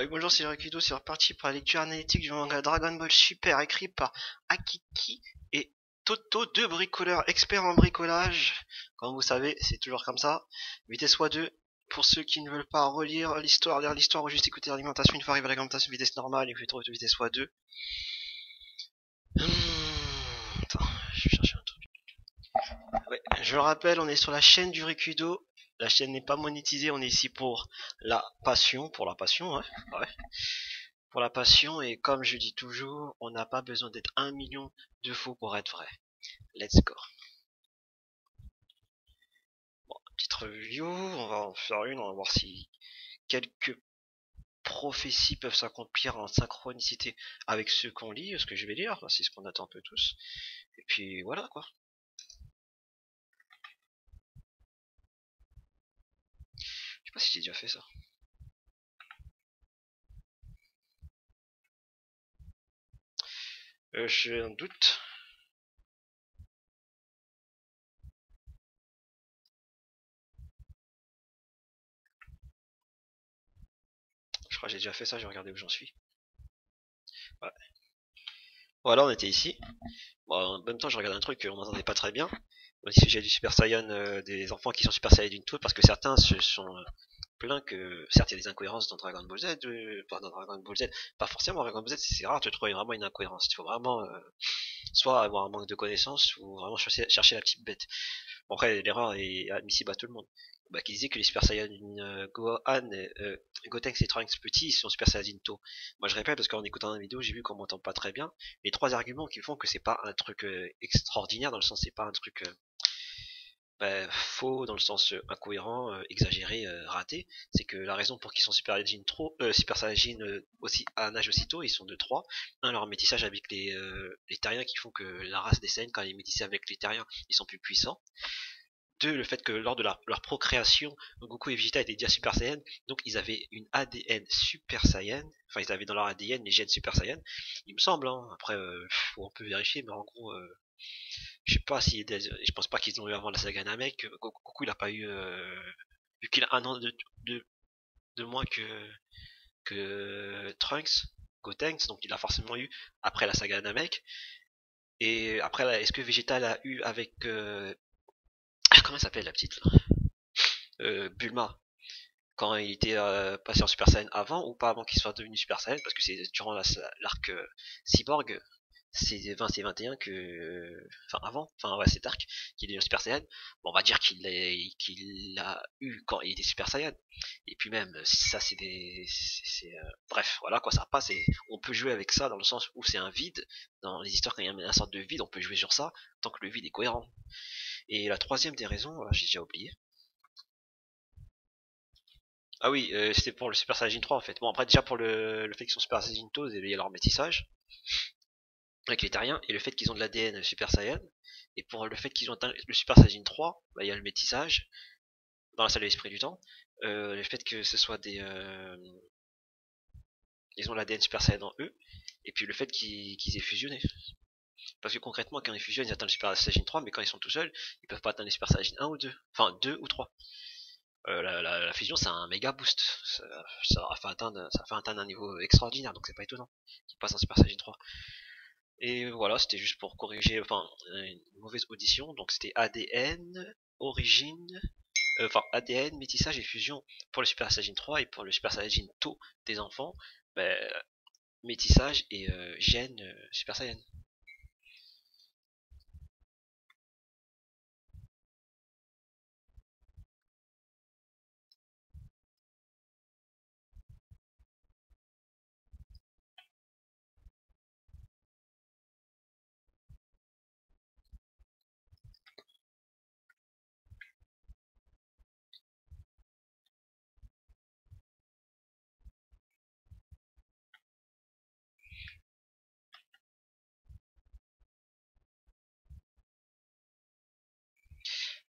Bonjour, c'est Rakido, c'est reparti pour la lecture analytique du manga Dragon Ball Super écrit par Akiki et Toto, deux bricoleurs experts en bricolage. Comme vous savez, c'est toujours comme ça. Vitesse x2, pour ceux qui ne veulent pas relire l'histoire, lire l'histoire ou juste écouter l'alimentation, une fois arrivé à l'alimentation vitesse normale et puis trop de vitesse x2. Attends, je vais chercher un truc. Ouais, je le rappelle, on est sur la chaîne du Rikudo. La chaîne n'est pas monétisée, on est ici pour la passion, hein. Ouais. Pour la passion, et comme je dis toujours, on n'a pas besoin d'être 1 million de faux pour être vrai. Let's go. Bon, petite review, on va en faire une, on va voir si quelques prophéties peuvent s'accomplir en synchronicité avec ce qu'on lit, ce que je vais lire, c'est ce qu'on attend un peu tous. Et puis voilà quoi. Je sais pas si j'ai déjà fait ça. J'ai un doute. Je crois que j'ai déjà fait ça, j'ai regardé où j'en suis. Ouais. Voilà, on était ici. Bon, en même temps, je regarde un truc qu'on n'entendait pas très bien. Ici, j'ai du Super Saiyan, des enfants qui sont Super Saiyan tout, parce que certains se sont plaints que, certes, il y a des incohérences dans Dragon Ball Z, dans Dragon Ball Z, pas forcément Dragon Ball Z, c'est rare de trouver vraiment une incohérence. Il faut vraiment, soit avoir un manque de connaissances, ou vraiment chercher la petite bête. Bon, après, l'erreur est admissible à tout le monde. Bah, qui disait que les Super Saiyan Gohan, Gotenks et Trunks petits sont Super Saiyan tôt. Moi je répète parce qu'en écoutant la vidéo j'ai vu qu'on m'entend pas très bien. Les trois arguments qui font que c'est pas un truc extraordinaire, dans le sens c'est pas un truc faux, dans le sens incohérent, exagéré, raté, c'est que la raison pour qu'ils sont Super Saiyan aussi à un âge aussi tôt, ils sont de 3. Un, leur métissage avec les terriens qui font que la race des Saiyans, quand ils métissent avec les terriens, ils sont plus puissants. Deux, le fait que lors de leur procréation, Goku et Vegeta étaient déjà Super Saiyan, donc ils avaient une ADN Super Saiyan, enfin ils avaient dans leur ADN les gènes Super Saiyan, il me semble, hein. Après on peut vérifier, mais en gros, je sais pas si, je pense pas qu'ils ont eu avant la saga Namek. Goku il a pas eu, vu qu'il a un an de moins que Trunks, Gotenks, donc il a forcément eu après la saga Namek. Et après, est-ce que Vegeta l'a eu avec comment elle s'appelle la petite là, Bulma, quand il était passé en Super Saiyan avant ou pas avant qu'il soit devenu Super Saiyan, parce que c'est durant l'arc Cyborg, c'est 20 et 21 que, enfin avant, enfin ouais c'est Dark qu'il est Super Saiyan. Bon, on va dire qu'il l'a eu quand il était Super Saiyan. Et puis même ça c'est bref, voilà quoi, ça passe, et on peut jouer avec ça dans le sens où c'est un vide dans les histoires. Quand il y a une sorte de vide, on peut jouer sur ça tant que le vide est cohérent. Et la troisième des raisons, j'ai déjà oublié. Ah oui, c'était pour le Super Saiyan 3 en fait. Bon, après déjà pour le fait qu'ils sont Super Saiyan 2, il y a leur métissage avec les Terriens, et le fait qu'ils ont de l'ADN Super Saiyan. Et pour le fait qu'ils ont atteint le Super Saiyan 3, bah, il y a le métissage dans la salle de l'esprit du temps. Le fait que ce soit des ils ont l'ADN Super Saiyan en eux, et puis le fait qu'ils aient fusionné. Parce que concrètement, quand ils fusionnent, ils atteignent le Super Saiyan 3, mais quand ils sont tout seuls, ils peuvent pas atteindre le Super Saiyan 1 ou 2. Enfin, 2 ou 3. La fusion, c'est un méga boost. Ça fait atteindre un niveau extraordinaire, donc c'est pas étonnant qu'il passe en Super Saiyan 3. Et voilà, c'était juste pour corriger, enfin, une mauvaise audition. Donc c'était ADN, origine, enfin ADN, métissage et fusion pour le Super Saiyan 3, et pour le Super Saiyan tôt des enfants, ben, métissage et gène Super Saiyan.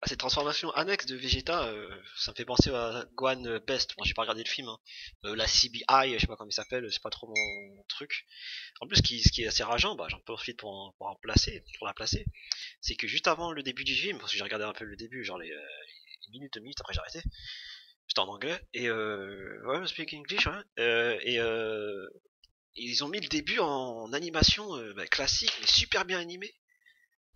Ah, cette transformation annexe de Vegeta, ça me fait penser à Gohan Best. Bon, j'ai pas regardé le film, hein. La CBI, je sais pas comment il s'appelle, c'est pas trop mon truc. En plus, ce qui est assez rageant, bah, j'en profite pour la placer, c'est que juste avant le début du film, parce que j'ai regardé un peu le début, genre les minutes, 2 minutes, après j'ai arrêté. C'était en anglais. Et ouais, speak English, ouais. Ils ont mis le début en animation classique, mais super bien animé.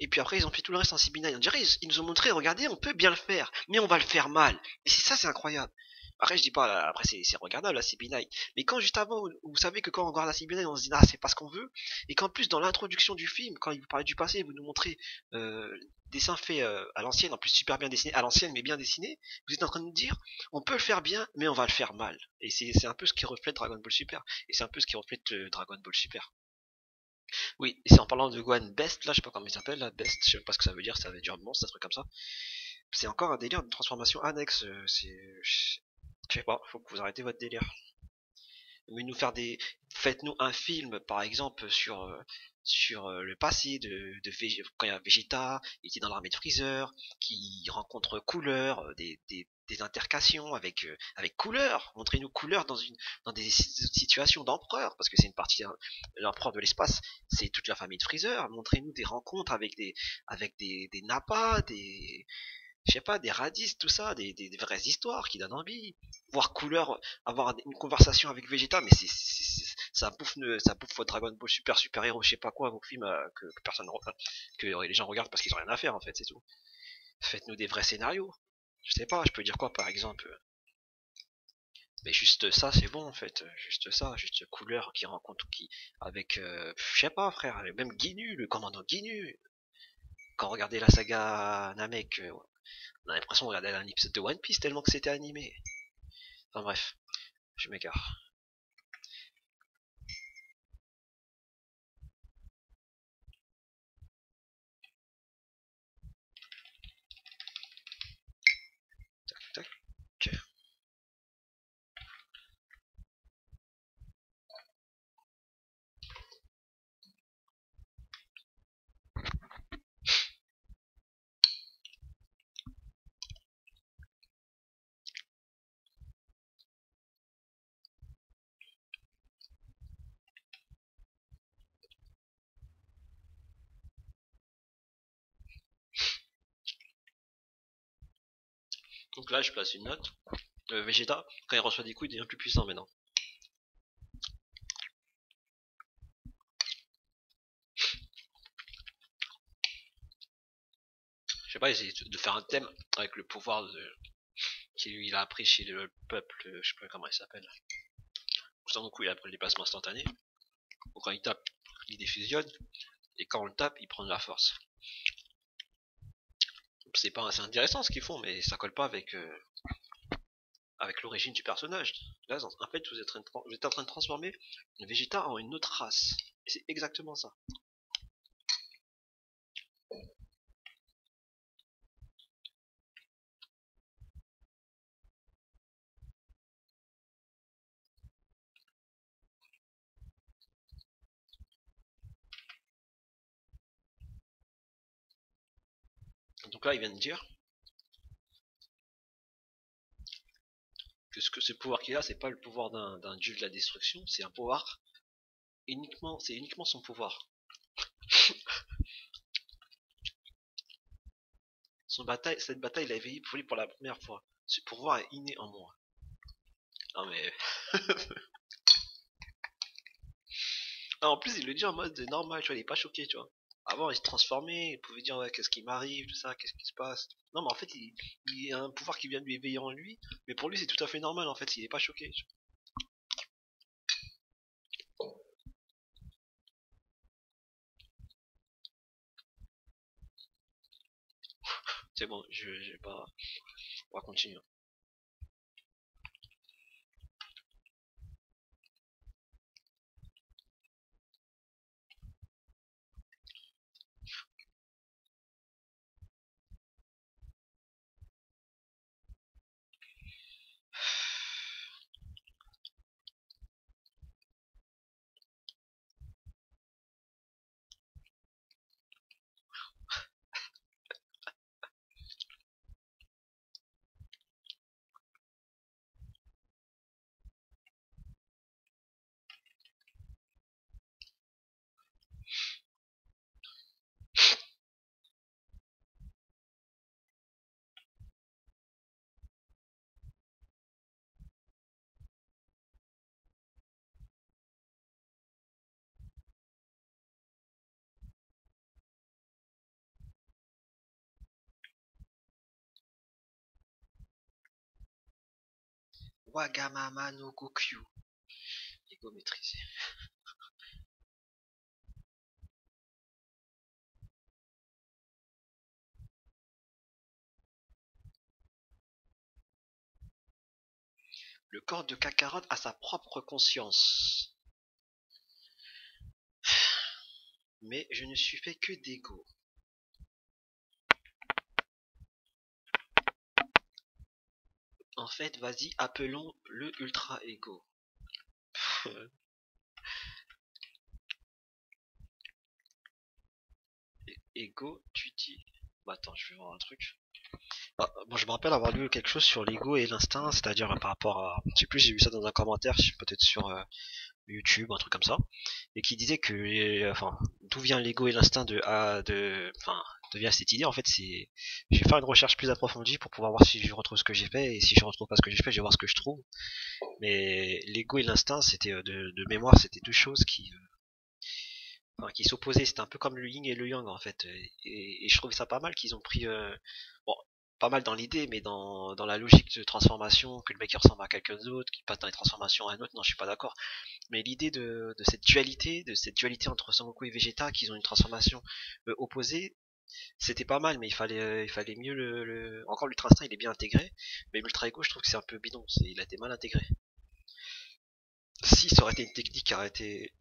Et puis après, ils ont fait tout le reste en CB9. On dirait, ils nous ont montré, regardez, on peut bien le faire, mais on va le faire mal. Et c'est ça, c'est incroyable. Après, je dis pas, là, après, c'est regardable, la CB9. Mais quand juste avant, vous savez que quand on regarde la CB9, on se dit, ah, c'est pas ce qu'on veut. Et qu'en plus, dans l'introduction du film, quand il vous parlait du passé, vous nous montrez dessins faits à l'ancienne, en plus super bien dessinés, à l'ancienne, mais bien dessinés. Vous êtes en train de nous dire, on peut le faire bien, mais on va le faire mal. Et c'est un peu ce qui reflète Dragon Ball Super. Et c'est un peu ce qui reflète Dragon Ball Super. Oui, et c'est en parlant de Gohan Best, là, je sais pas comment il s'appelle, là, Best, je sais pas ce que ça veut dire monstre, un truc comme ça. C'est encore un délire de transformation annexe, je sais pas, faut que vous arrêtez votre délire. Mais nous faire des, faites-nous un film, par exemple, sur le passé quand il y a Vegeta, il était dans l'armée de Freezer, qui rencontre Cooler, des intercations avec Cooler. Montrez-nous Cooler dans des situations d'empereur, parce que c'est une partie l'empereur de l'espace, c'est toute la famille de Freezer. Montrez-nous des rencontres avec des Nappa, des je sais pas, des radistes, tout ça, des vraies histoires qui donnent envie. Voir Couleur, avoir une conversation avec Vegeta, mais ça bouffe votre Dragon Ball Super Héros, je sais pas quoi, vos films que personne, que les gens regardent parce qu'ils ont rien à faire en fait, c'est tout. Faites-nous des vrais scénarios. Je sais pas, je peux dire quoi par exemple. Mais juste ça, c'est bon en fait. Juste ça, juste Couleur qui rencontre qui avec, je sais pas frère, même Ginu, le commandant Ginu. Quand on regardait la saga Namek, on a l'impression de regarder un épisode de One Piece tellement que c'était animé. Enfin bref, je m'égare. Tac, tac. Donc là, je place une note. Vegeta, quand il reçoit des coups, il devient plus puissant maintenant. Je sais pas, essayer de faire un thème avec le pouvoir qu'il a appris chez le peuple, je sais pas comment il s'appelle. Son coup, il a pris le déplacement instantané. Donc quand il tape, il défusionne. Et quand on le tape, il prend de la force. C'est intéressant ce qu'ils font, mais ça colle pas avec l'origine du personnage. Là, en fait, vous êtes en train de transformer Vegeta en une autre race. Et c'est exactement ça. Donc là, il vient de dire que ce pouvoir qu'il a, c'est pas le pouvoir d'un dieu de la destruction, c'est un pouvoir c'est uniquement son pouvoir. Cette bataille, il a éveillé pour la première fois. Ce pouvoir est inné en moi. Non mais, ah, en plus il le dit en mode normal, tu vois, il est pas choqué, tu vois. Avant, il se transformait, il pouvait dire ouais, qu'est-ce qui m'arrive, tout ça, qu'est-ce qui se passe. Non, mais en fait, il a un pouvoir qui vient de lui éveiller en lui, mais pour lui, c'est tout à fait normal, en fait, il est pas choqué. C'est bon, je vais pas, on va continuer. Wagamama no Gokyu. Ego maîtrisé. Le corps de Kakarot a sa propre conscience. Mais je ne suis fait que d'ego. En fait, vas-y, appelons le Ultra Ego. Ego, tu dis... Bah attends, je vais voir un truc. Ah, bon, je me rappelle avoir lu quelque chose sur l'ego et l'instinct, c'est-à-dire par rapport à... Je sais plus, j'ai vu ça dans un commentaire, peut-être sur YouTube, un truc comme ça, et qui disait que... enfin, d'où vient l'ego et l'instinct enfin, d'où vient cette idée, en fait, c'est... Je vais faire une recherche plus approfondie pour pouvoir voir si je retrouve ce que j'ai fait, et si je retrouve pas ce que j'ai fait, je vais voir ce que je trouve. Mais l'ego et l'instinct, c'était de mémoire, c'était deux choses enfin, qui s'opposaient. C'était un peu comme le yin et le yang en fait. Et je trouvais ça pas mal qu'ils ont pris, bon, pas mal dans l'idée, mais dans la logique de transformation, que le mec il ressemble à quelqu'un d'autre, qui passe dans les transformations à un autre. Non, je suis pas d'accord. Mais l'idée de cette dualité entre Sangoku et Vegeta, qu'ils ont une transformation opposée, c'était pas mal, mais il fallait mieux Encore l'Ultra Instinct, il est bien intégré, mais l'Ultra Ego, je trouve que c'est un peu bidon. Il a été mal intégré. Si ça aurait été une technique qui aurait été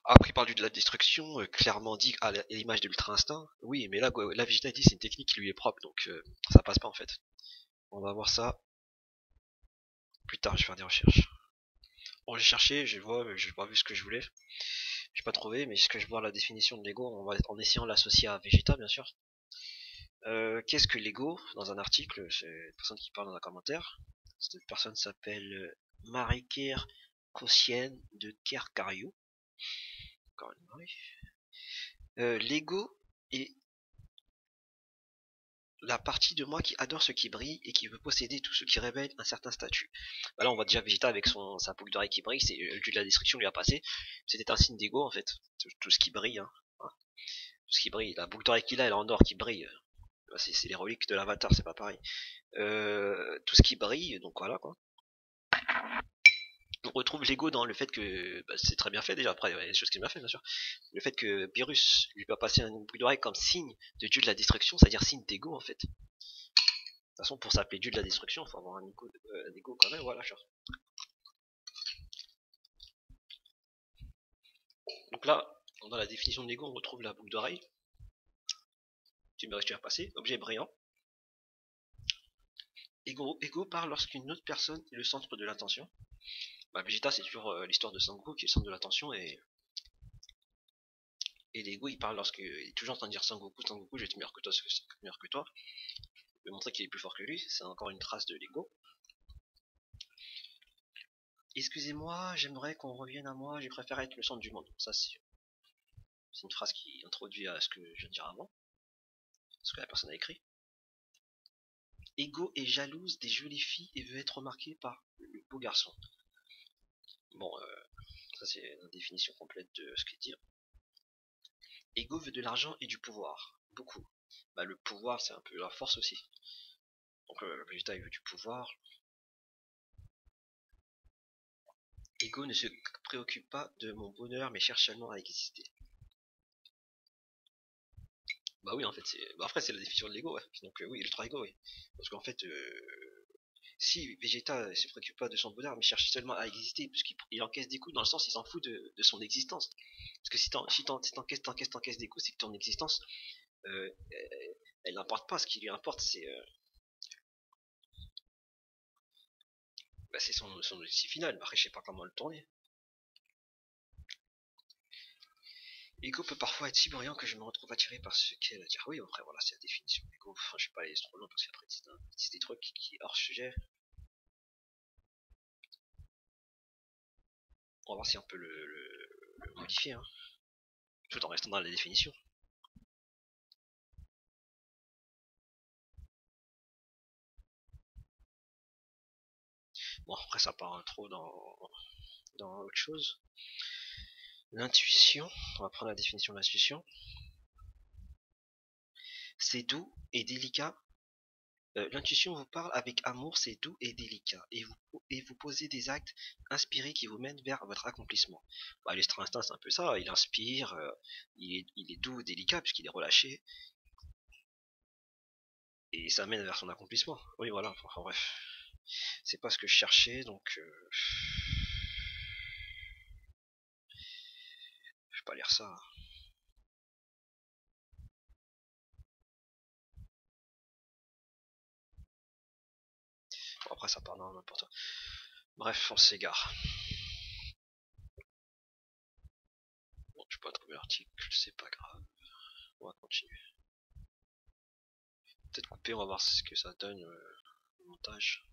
appris par lui de la destruction, clairement dit à l'image de l'Ultra Instinct, oui, mais là, la Vegeta dit c'est une technique qui lui est propre, donc ça passe pas en fait. On va voir ça plus tard, je vais faire des recherches. Bon, j'ai cherché, j'ai pas vu ce que je voulais, j'ai pas trouvé, mais ce que je vois la définition de l'ego, en essayant de l'associer à Vegeta, bien sûr. Qu'est-ce que l'ego? Dans un article, c'est une personne qui parle dans un commentaire. Cette personne s'appelle Mariker Kossien de Kerkariou. Encore une Marie. L'ego est la partie de moi qui adore ce qui brille et qui veut posséder tout ce qui révèle un certain statut. Bah là, on voit déjà Vegeta avec sa boucle d'oreille qui brille, c'est le dieu de la destruction lui a passé. C'était un signe d'ego en fait. Tout ce qui brille, hein. Tout ce qui brille. La boucle d'oreille qu'il a, elle est en or qui brille. C'est les reliques de l'avatar, c'est pas pareil. Tout ce qui brille, donc voilà quoi. On retrouve l'ego dans le fait que bah, c'est très bien fait déjà. Après, il y a des choses qui sont bien fait, bien sûr. Le fait que Beerus lui va passer une boucle d'oreille comme signe de dieu de la destruction, c'est-à-dire signe d'ego en fait. De toute façon, pour s'appeler dieu de la destruction, il faut avoir un ego quand même, voilà, genre. Donc là, dans la définition de l'ego, on retrouve la boucle d'oreille. Tu me restes à passer. Objet brillant. Ego parle lorsqu'une autre personne est le centre de l'attention. Bah, Vegeta, c'est toujours l'histoire de Sangoku qui est le centre de l'attention et l'ego, il parle lorsqu'il est toujours en train de dire Sangoku, Sangoku, je vais être meilleur que toi, meilleur que toi. Il veut montrer qu'il est plus fort que lui. C'est encore une trace de l'ego. Excusez-moi, j'aimerais qu'on revienne à moi, je préfère être le centre du monde. Ça, c'est une phrase qui introduit à ce que je viens de dire avant. Ce que la personne a écrit. Ego est jalouse des jolies filles et veut être remarqué par le beau garçon. Bon, ça c'est la définition complète de ce qu'il dit. Ego veut de l'argent et du pouvoir. Beaucoup. Bah, le pouvoir, c'est un peu la force aussi. Donc, Vegeta, il veut du pouvoir. Ego ne se préoccupe pas de mon bonheur, mais cherche seulement à exister. Bah oui, en fait, c'est. Bah après, c'est la définition de l'ego, ouais. Donc, oui, l'ultra ego, oui. Parce qu'en fait, si Vegeta se préoccupe pas de son bonheur, mais cherche seulement à exister, parce qu'il encaisse des coups dans le sens, il s'en fout de son existence. Parce que si t'encaisses des coups, c'est que ton existence, euh, elle n'importe pas. Ce qui lui importe, c'est son objectif final. Après, je sais pas comment le tourner. L'ego peut parfois être si brillant que je me retrouve attiré par ce qu'elle a à dire. Oui, après, voilà, c'est la définition de l'ego. Enfin, je vais pas aller trop loin parce qu'après, c'est des trucs qui hors sujet. On va voir si on peut le modifier, hein, tout en restant dans la définition. Bon, après, ça part trop dans autre chose. L'intuition, on va prendre la définition de l'intuition. C'est doux et délicat L'intuition vous parle avec amour, c'est doux et délicat, et vous posez des actes inspirés qui vous mènent vers votre accomplissement. Bah, l'extra instinct, c'est un peu ça, il inspire, il est doux, délicat, puisqu'il est relâché, et ça mène vers son accomplissement. Oui, voilà, enfin bref. C'est pas ce que je cherchais, donc je vais pas lire ça. Bon, après, ça part dans n'importe quoi. Bref, on s'égare. Bon, je peux pas trouver l'article, c'est pas grave. On va continuer. Peut-être couper, on va voir ce que ça donne au montage.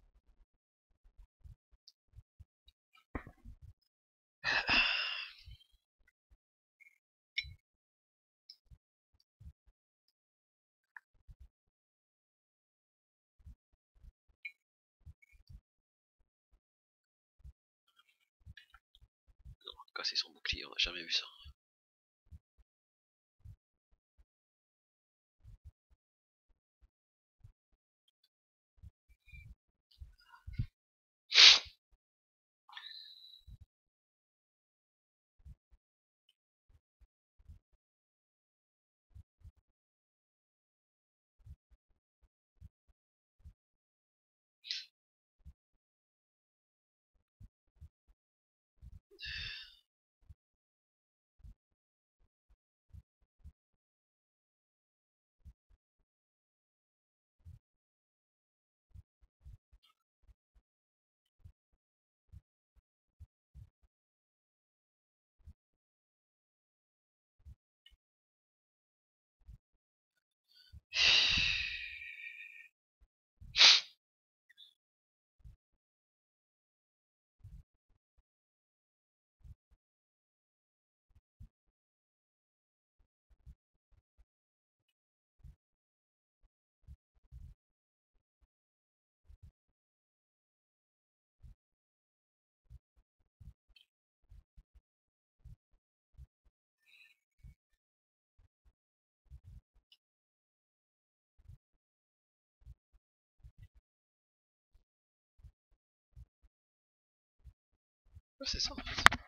Casser son bouclier, on a jamais vu ça. Ouais, c'est ça en fait.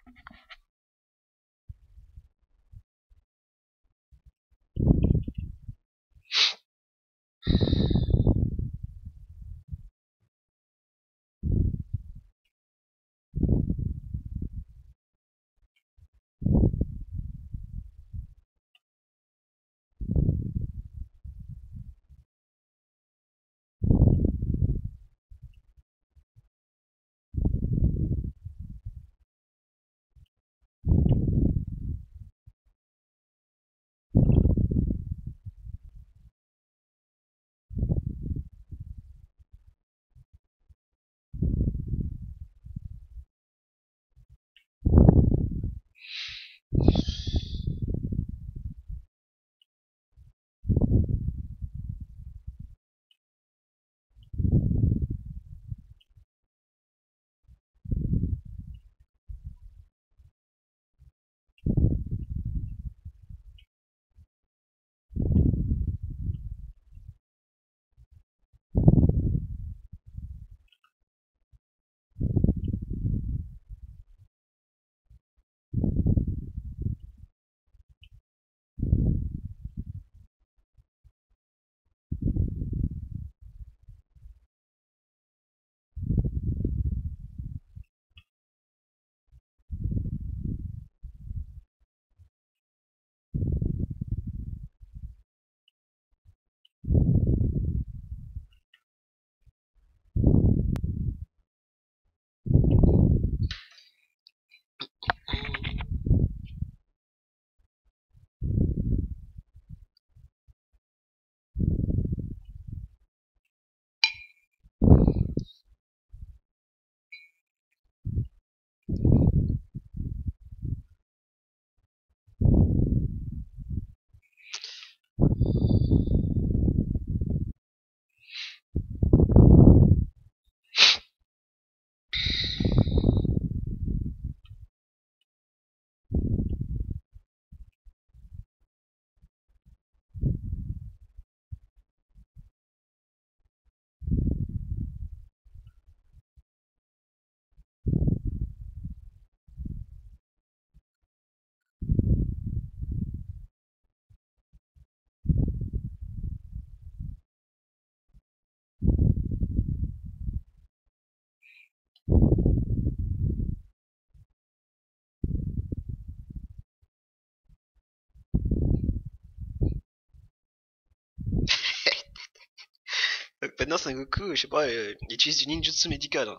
maintenant Sengoku, je sais pas, il utilise du ninjutsu médical. Hein.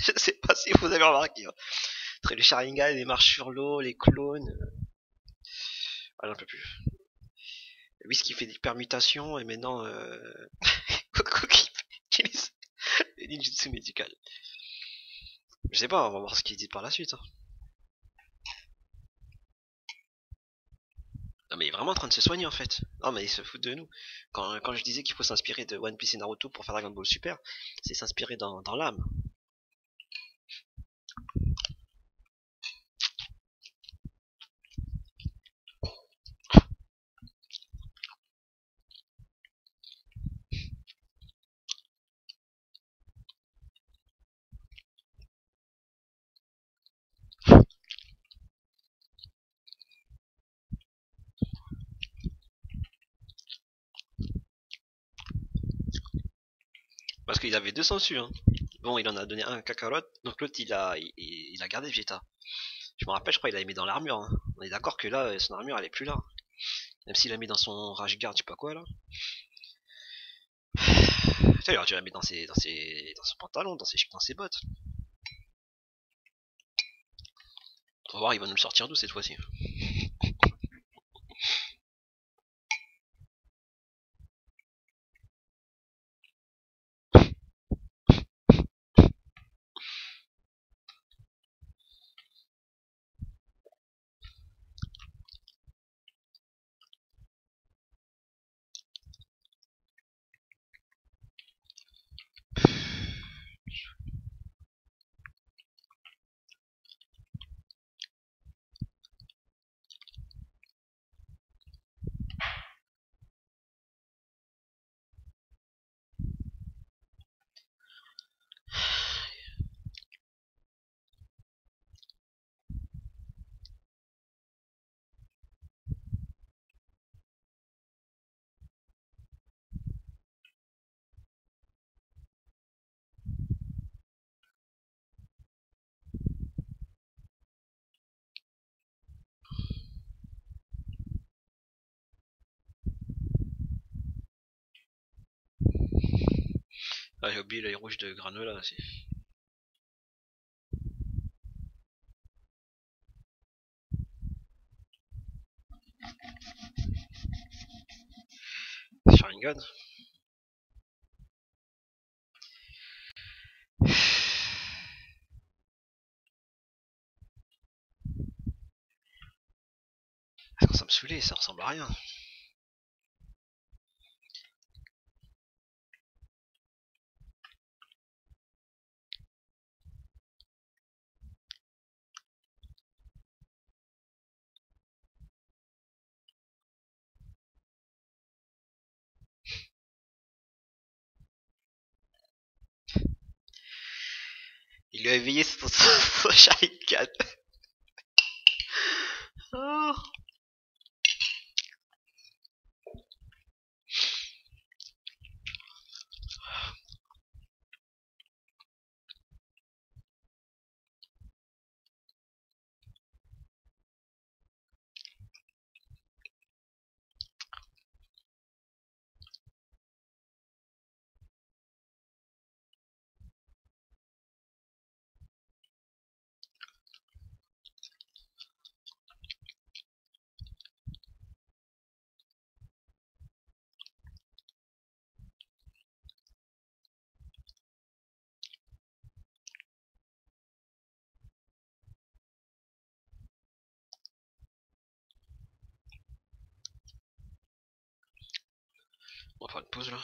Je sais pas si vous avez remarqué. Hein. Entre les Sharingan, les marches sur l'eau, les clones. Ah, j'en peux plus. Whis fait des permutations et maintenant Goku qui utilise le ninjutsu médical. Je sais pas, on va voir ce qu'il dit par la suite. Hein. Non mais il est vraiment en train de se soigner en fait. Non mais il se fout de nous. Quand je disais qu'il faut s'inspirer de One Piece et Naruto pour faire Dragon Ball Super, c'est s'inspirer dans l'âme. Parce qu'il avait deux sensus. Hein. Bon, il en a donné un à Kakarot, donc l'autre il a gardé Vegeta. Je me rappelle, je crois qu'il l'a mis dans l'armure. Hein. On est d'accord que là, son armure elle est plus là. Même s'il l'a mis dans son Rage Guard, je sais pas quoi là. Il aurait dû la mettre dans son pantalon, dans ses bottes. On va voir, il va nous le sortir d'où cette fois-ci. Ah, j'ai oublié l'œil rouge de Granola aussi. Sharingan. Ça commence à me saouler, ça ressemble à rien. Il lui a éveillé son Sharingan. Oh. On va faire une pause là.